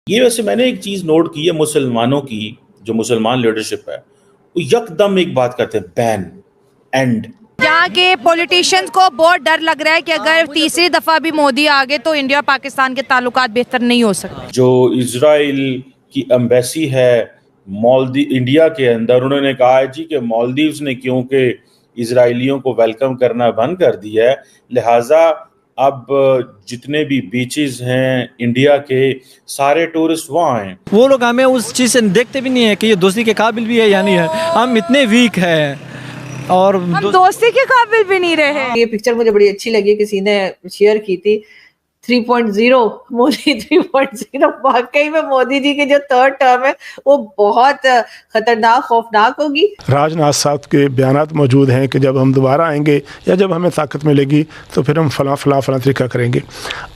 ये वैसे मैंने एक चीज़ नोट की है मुसलमानों की, जो मुसलमान लीडरशिप है, वो यकदम एक बात करते हैं, बैन, एंड। यहाँ के पॉलिटिशियंस को बहुत डर लग रहा है कि अगर तीसरी दफा भी मोदी आ गए तो इंडिया और पाकिस्तान के ताल्लुकात बेहतर नहीं हो सकते। जो इजराइल की एम्बेसी है मालदीव इंडिया के अंदर, उन्होंने कहा है जी कि मालदीव्स ने क्योंकि इजराइलियों को वेलकम करना बंद कर दिया है, लिहाजा अब जितने भी बीचेस हैं इंडिया के, सारे टूरिस्ट वहाँ आए। वो लोग हमें उस चीज़ से देखते भी नहीं है कि ये दोस्ती के काबिल भी है या नहीं है। हम इतने वीक हैं और हम दोस्ती के काबिल भी नहीं रहे। ये पिक्चर मुझे बड़ी अच्छी लगी, किसी ने शेयर की थी, 3.0 मोदी 3.0। वाकई में मोदी जी के जो थर्ड टर्म है वो बहुत खतरनाक खौफनाक होगी। राजनाथ साहब के बयानात मौजूद हैं कि जब हम दोबारा आएंगे या जब हमें ताकत मिलेगी तो फिर हम फला तरीका करेंगे।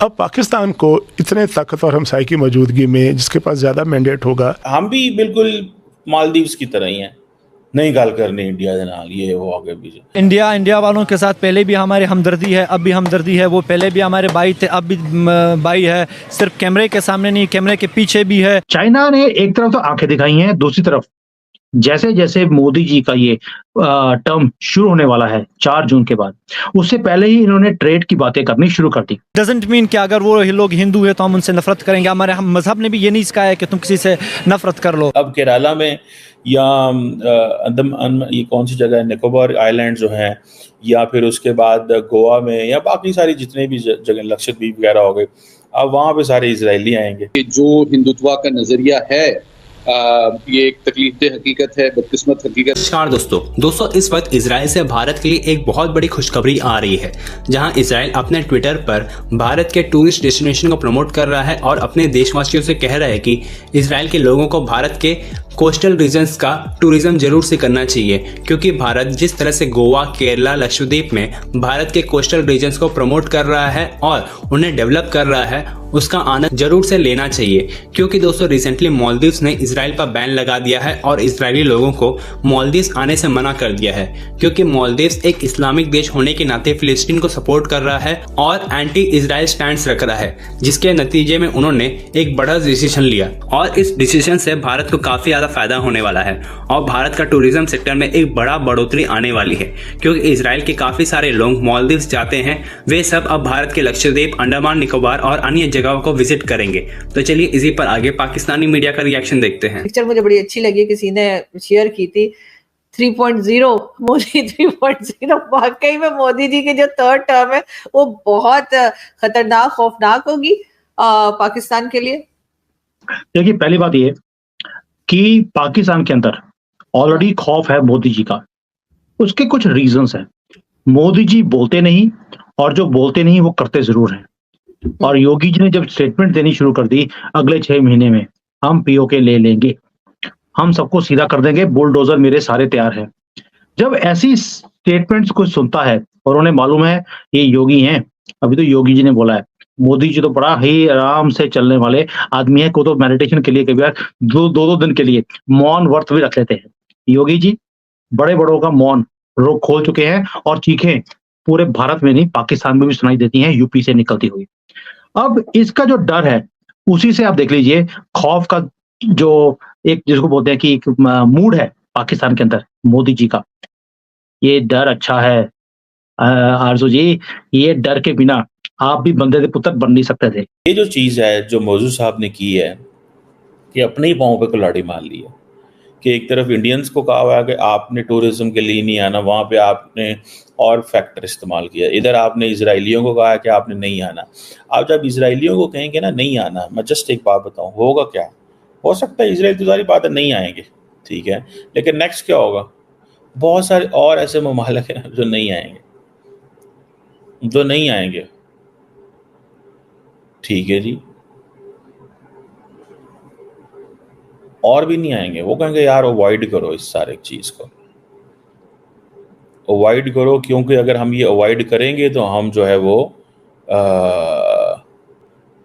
अब पाकिस्तान को इतने ताकत और हमसाई की मौजूदगी में, जिसके पास ज़्यादा मैंडेट होगा, हम भी बिल्कुल मालदीव्स की तरह ही हैं, नहीं गल करनी इंडिया के नाल, ये वो आगे पीछे। इंडिया वालों के साथ पहले भी हमारे हमदर्दी है, अब भी हमदर्दी है। वो पहले भी हमारे भाई थे, अब भी भाई है। सिर्फ कैमरे के सामने नहीं, कैमरे के पीछे भी है। चाइना ने एक तरफ तो आंखें दिखाई हैं, दूसरी तरफ जैसे जैसे मोदी जी का ये टर्म शुरू होने वाला है 4 जून के बाद, उससे पहले ही इन्होंने ट्रेड की बातें करनी शुरू कर दी। डजंट मीन कि अगर वो लोग हिंदू है तो हम उनसे नफरत करेंगे। हमारे हम मजहब ने भी ये नहीं सिखाया कि तुम किसी से नफरत कर लो। अब केरला में या ये कौन सी जगह है, निकोबार आइलैंड जो हैं, या फिर उसके बाद गोवा में, या बाकी सारी जितने भी जगह, लक्षद्वीप वगैरह हो गए, अब वहाँ पे सारे इजरायली आएंगे। जो हिंदुत्व का नजरिया है, ये एक तकलीफदेह हकीकत है, बदकिस्मत हकीकत। नमस्कार दोस्तों, इस वक्त इजराइल से भारत के लिए एक बहुत बड़ी खुशखबरी आ रही है, जहां इजराइल अपने ट्विटर पर भारत के टूरिस्ट डेस्टिनेशन को प्रमोट कर रहा है और अपने देशवासियों से कह रहा है कि इजराइल के लोगों को भारत के कोस्टल रीजन्स का टूरिज्म जरूर से करना चाहिए, क्योंकि भारत जिस तरह से गोवा, केरला, लक्षद्वीप में भारत के कोस्टल रीजन्स को प्रमोट कर रहा है और उन्हें डेवलप कर रहा है, उसका आनंद जरूर से लेना चाहिए। क्योंकि दोस्तों रिसेंटली मालदीव्स ने इजराइल पर बैन लगा दिया है और इजरायली लोगों को मालदीव्स आने से मना कर दिया है, क्योंकि मालदीव्स एक इस्लामिक देश होने के नाते फिलिस्तीन को सपोर्ट कर रहा है और एंटी इजराइल स्टैंड रख रहा है, जिसके नतीजे में उन्होंने एक बड़ा डिसीजन लिया और इस डिसीजन से भारत को काफी ज्यादा फायदा होने वाला है और भारत का टूरिज्म सेक्टर में एक बड़ा बढ़ोतरी आने वाली है। क्योंकि इजराइल के काफी सारे लोग मालदीव्स जाते हैं, वे सब अब भारत के लक्षद्वीप, अंडमान निकोबार और अन्य जगहों को विजिट करेंगे। तो चलिए इसी पर आगे पाकिस्तानी मीडिया का रिएक्शन देखते हैं। पिक्चर मुझे बड़ी अच्छी लगी, किसी ने शेयर की थी, 3.0 मोदी 3.0। वाकई में मोदी जी के जो थर्ड टर्म है वो बहुत खतरनाक खौफनाक होगी पाकिस्तान के लिए। देखिए, पहली बात ये कि पाकिस्तान के अंदर ऑलरेडी खौफ है मोदी जी का। उसके कुछ रीजंस हैं। मोदी जी बोलते नहीं, और जो बोलते नहीं वो करते जरूर हैं। और योगी जी ने जब स्टेटमेंट देनी शुरू कर दी, अगले 6 महीने में हम पीओके ले लेंगे, हम सबको सीधा कर देंगे, बुलडोजर मेरे सारे तैयार हैं। जब ऐसी स्टेटमेंट्स को सुनता है और उन्हें मालूम है ये योगी हैं, अभी तो योगी जी ने बोला है, मोदी जी तो बड़ा ही आराम से चलने वाले आदमी है, को तो मेडिटेशन के लिए कभी दो दिन के लिए मौन व्रत भी रख लेते हैं। योगी जी बड़े बड़ों का मौन रोक खोल चुके हैं और चीखें पूरे भारत में नहीं, पाकिस्तान में भी सुनाई देती हैं, यूपी से निकलती हुई। अब इसका जो डर है, उसी से आप देख लीजिए खौफ का जो एक, जिसको बोलते हैं कि एक मूड है पाकिस्तान के अंदर मोदी जी का। ये डर अच्छा है आरजू जी, ये डर के बिना आप भी बंदे के पुत्र बन नहीं सकते थे। ये जो चीज़ है जो मौजूद साहब ने की है कि अपने ही पाँव पे कुल्हाड़ी मार ली है, कि एक तरफ इंडियंस को कहा हुआ है कि आपने टूरिज्म के लिए नहीं आना, वहाँ पे आपने और फैक्टर इस्तेमाल किया। इधर आपने इजराइलियों को कहा है कि आपने नहीं आना। आप जब इजराइलियों को कहेंगे ना नहीं आना, मैं जस्ट एक बात बताऊँ, होगा क्या? हो सकता है इजराइल तो सारी बात है नहीं आएंगे, ठीक है, लेकिन नेक्स्ट क्या होगा? बहुत सारे और ऐसे ममालिक हैं जो नहीं आएंगे, ठीक है जी, और भी नहीं आएंगे। वो कहेंगे यार अवॉइड करो, इस सारे चीज़ को अवॉइड करो, क्योंकि अगर हम ये अवॉइड करेंगे तो हम जो है वो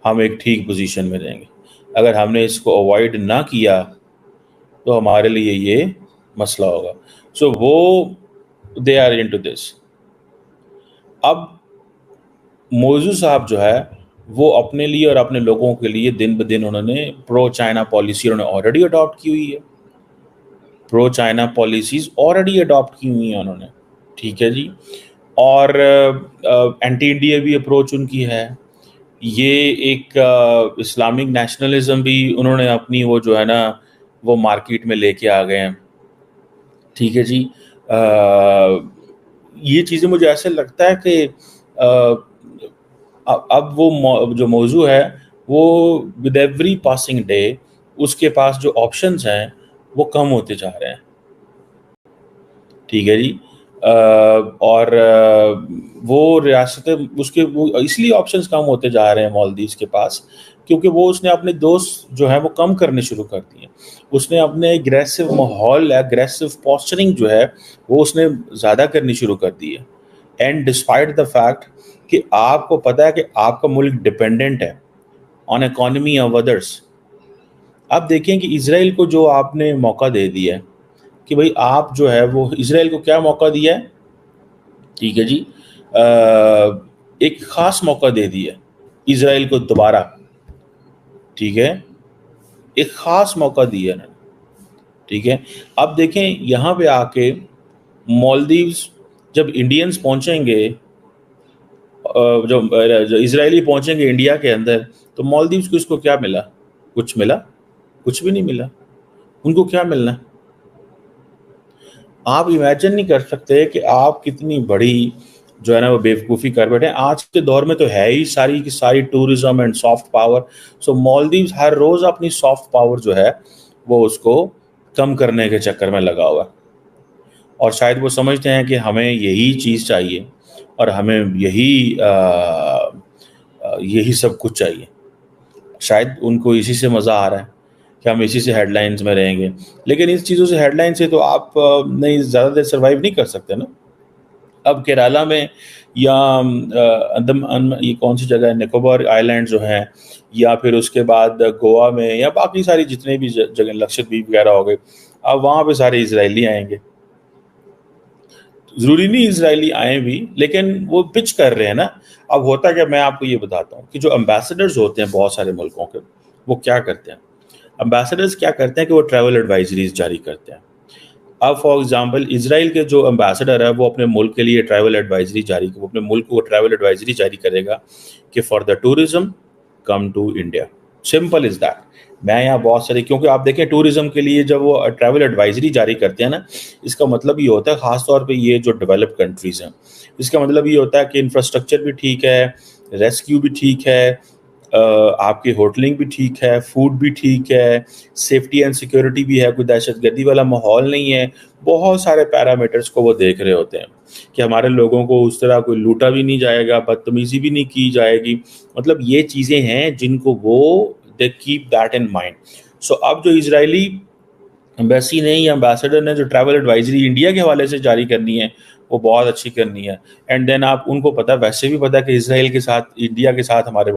हम एक ठीक पोजीशन में रहेंगे। अगर हमने इसको अवॉइड ना किया तो हमारे लिए ये मसला होगा। सो वो दे आर इनटू दिस। अब मौजूद साहब जो है वो अपने लिए और अपने लोगों के लिए दिन ब दिन उन्होंने प्रो चाइना पॉलिसी उन्होंने ऑलरेडी अडॉप्ट की हुई है, pro China policies already adopt की हुई हैं उन्होंने, ठीक है जी। और एंटी इंडिया भी अप्रोच उनकी है। ये एक इस्लामिक नेशनलिज्म भी उन्होंने अपनी वो जो है ना वो मार्केट में लेके आ गए हैं, ठीक है जी। ये चीज़ें मुझे ऐसे लगता है कि अब वो जो मौजू है वो विद एवरी पासिंग डे उसके पास जो ऑप्शंस हैं वो कम होते जा रहे हैं, ठीक है जी। और वो रियासतें उसके वो इसलिए ऑप्शंस कम होते जा रहे हैं मालदीव्स के पास, क्योंकि वो उसने अपने दोस्त जो है वो कम करने शुरू कर दिए। उसने अपने एग्रेसिव माहौल, एग्रेसिव पोस्चरिंग जो है वो उसने ज़्यादा करनी शुरू कर दी है। एंड डिस्पाइट द फैक्ट कि आपको पता है कि आपका मुल्क डिपेंडेंट है ऑन इकोनॉमी ऑफ अदर्स। अब देखें कि इसराइल को जो आपने मौका दे दिया है कि भाई आप जो है वो इसराइल को क्या मौका दिया है, ठीक है जी, एक ख़ास मौका दे दिया इसराइल को दोबारा, ठीक है, एक ख़ास मौका दिया ना, ठीक है। अब देखें यहाँ पे आके मालदीव्स जब इंडियंस पहुँचेंगे, जो इसराइली पहुँचेंगे इंडिया के अंदर, तो मालदीव्स को इसको क्या मिला? कुछ मिला? कुछ भी नहीं मिला। उनको क्या मिलना है? आप इमेजिन नहीं कर सकते कि आप कितनी बड़ी जो है ना वो बेवकूफ़ी कर बैठे हैं। आज के दौर में तो है ही सारी की सारी टूरिज्म एंड सॉफ्ट पावर। सो मालदीव्स हर रोज़ अपनी सॉफ्ट पावर जो है वो उसको कम करने के चक्कर में लगा हुआ है, और शायद वो समझते हैं कि हमें यही चीज़ चाहिए और हमें यही सब कुछ चाहिए। शायद उनको इसी से मज़ा आ रहा है कि हम इसी से हेडलाइंस में रहेंगे, लेकिन इस चीज़ों से हेडलाइन से तो आप नहीं ज़्यादा देर सर्वाइव नहीं कर सकते ना। अब केरला में या ये कौन सी जगह है, निकोबार आइलैंड जो हैं, या फिर उसके बाद गोवा में, या बाकी सारी जितने भी जगह लक्षद्वीप वगैरह हो गए, अब वहाँ पे सारे इजरायली आएंगे। ज़रूरी नहीं इजरायली आए भी, लेकिन वो पिच कर रहे हैं ना। अब होता क्या, मैं आपको ये बताता हूँ कि जो एम्बेसडर्स होते हैं बहुत सारे मुल्कों के, वो क्या करते हैं, एम्बेसडर्स क्या करते हैं कि वो ट्रैवल एडवाइजरीज जारी करते हैं। अब फॉर एग्जांपल इसराइल के जो एम्बेसडर है वो अपने मुल्क के लिए ट्रैवल एडवाइजरी वो अपने मुल्क को ट्रैवल एडवाइजरी जारी करेगा कि for the tourism come to India. Simple is that. मैं यहाँ बहुत सारे, क्योंकि आप देखें टूरिज्म के लिए जब वो ट्रैवल एडवाइजरी जारी करते हैं ना, इसका मतलब ये होता है, ख़ासतौर पे ये जो डेवलप्ड कंट्रीज़ हैं, इसका मतलब ये होता है कि इंफ्रास्ट्रक्चर भी ठीक है, रेस्क्यू भी ठीक है, आपकी होटलिंग भी ठीक है, फूड भी ठीक है, सेफ्टी एंड सिक्योरिटी भी है, कोई दहशतगर्दी वाला माहौल नहीं है। बहुत सारे पैरामीटर्स को वो देख रहे होते हैं कि हमारे लोगों को उस तरह कोई लूटा भी नहीं जाएगा, बदतमीज़ी भी नहीं की जाएगी। मतलब ये चीज़ें हैं जिनको वो they keep that in mind. So अब जो इजरायली एम्बेसी ने या एम्बेसडर ने जो ट्रैवल एडवाइजरी इंडिया के हवाले से जारी करनी है वो बहुत अच्छी करनी है। एंड देन आप उनको पता, वैसे भी पता है कि इसराइल के साथ, इंडिया के साथ हमारे